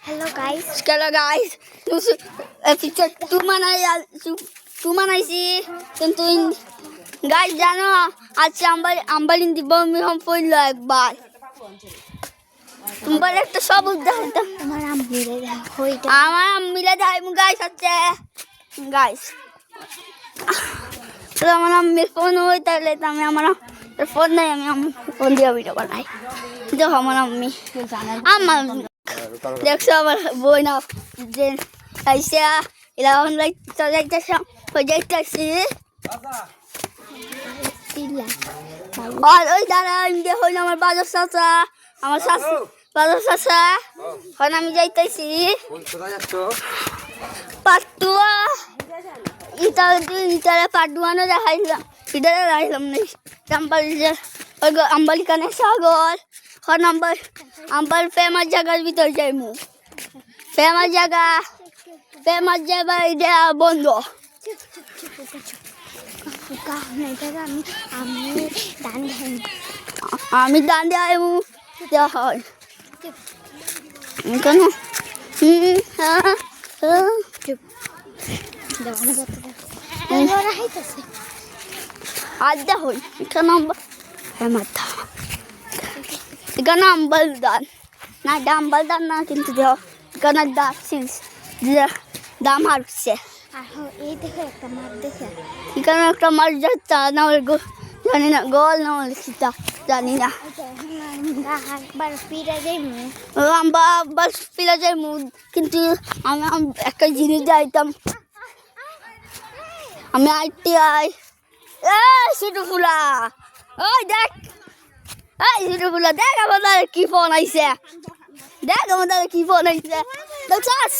Hello guys. Picture tu manaisi কিন্তু guys জানো আজকে আমরা দিব মিহম পড়লো একবার তোমার একটা সবুজ দেখাইতাম আমার আম্মিলে দেখাই গাইস আছে গাইস তো আমার আম্মির ফোন হই তাহলে আমি আমার ফোন নাই আমি ফোন দিয়ে ভিডিও বানাই দেখো আমার আম্মি আমার দেখছো আমার বই না যে আইসা এরা অনলাইন যাইতেছে যাইতেছি আর ওই দাঁড়া আমি হইল আমার বাজার চাচা আমার বাজার চাচা এখন আমি যাইতেছি পাটুয়া ইটারে পাটুয়ানো দেখাইলাম ইটারে দেখাইলাম না আম্বালি কানে সাগর এখন আমার ফেমাস জায়গার ভিতর যাইমু ফেমাস জায়গা এটা বন্ধ আমি দান দেবো হয় কেন আড্ডা হই এখানে এখানে আম্বাল দান না আম্বাল দান না কিন্তু দেহ এখানে দাম হারছে এখানে একটা মাছ যাচ্ছে না জানি না গোল না হলে সেটা জানি না আমরা ফিরে যাইমু কিন্তু আমি একটা জিনিস যাইতাম আমি আইটিআই ছোটো ফুলা ওই দেখ ছোটো ফুলা দেখ আমাদের কি ফোন আইছে দেখ আমাদের কি ফোন আইছে দেখছাস